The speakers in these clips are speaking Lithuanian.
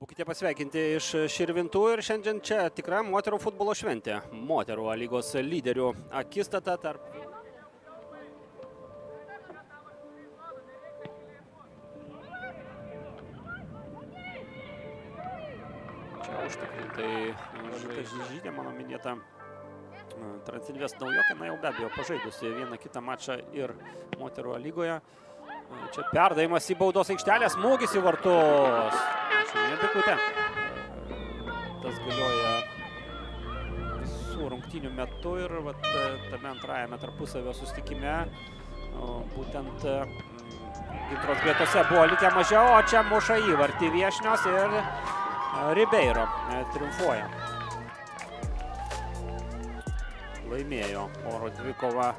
Būkite pasveikinti iš Širvintų ir šiandien čia tikra moterų futbolo šventė. Moterų lygos lyderių akistata tarp... Čia užtikrintai Žydė, mano minėta Transinvest naujokė, na jau be abejo pažaidusi vieną kitą mačą ir moterų lygoje. Čia perdavimas į baudos aikštelę, smūgis į vartus. Nebikutė. Tas galioja visų rungtynių metu ir tame antrajame tarpusavio susitikime būtent Gintros gretose buvo likę mažiau, o čia muša įvartį viešnios ir Ribeiro triumfuoja. Laimėjo oro dvikova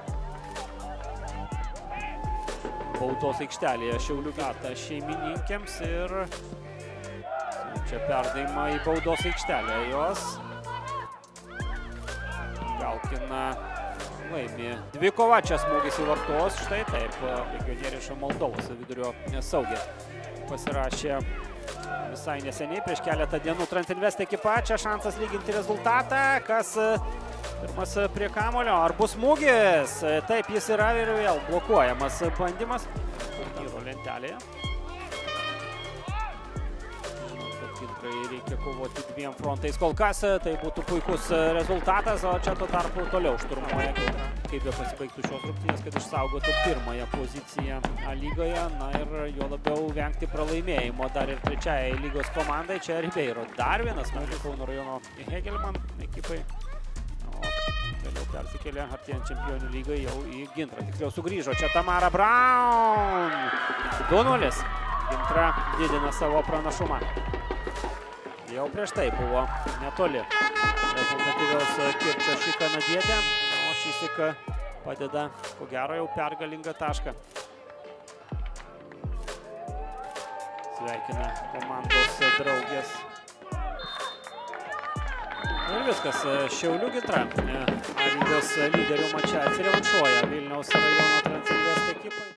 baudos aikštelėje Šiaulių Gata šeimininkėms ir čia perdavimą į baudos aikštelę jos. Galkina laimi dvikova, čia smūgis į vartus, štai taip, legionierių Moldovos vidurio saugė pasirašė visai neseniai, prieš keletą dienų Transinvest ekipa, čia šansas lyginti rezultatą, kas pirmas prie kamulio, ar bus smūgis? Taip, jis yra ir vėl blokuojamas bandymas turnyro lentelėje. Gintrai reikia kovoti dviem frontais kol kas, tai būtų puikus rezultatas, o čia tuo tarpu toliau šturmuoja, kaip be pasibaigtų šios rungtynės, kad išsaugotų pirmąją poziciją lygoje, na ir juo labiau vengti pralaimėjimo dar ir trečiajai lygos komandai, čia Ribeiro. Dar vienas smūgis Kauno rajono Hegelman ekipai. Vėliau persikėlė artėjant čempionių lygai jau į Gintrą. Tiksliau sugrįžo čia Tamara Braun. 2-0. Gintra didina savo pranašumą. Jau prieš tai buvo netoli rezultatyviaus kirčio šį kanadietę, o šįsyk padeda, ko gero, jau pergalingą tašką. Sveikina komandos draugės. Ir viskas, Šiaulių Gintra lygos lyderių mače atsirevanšuoja Vilniaus rajono Transinvest ekipai.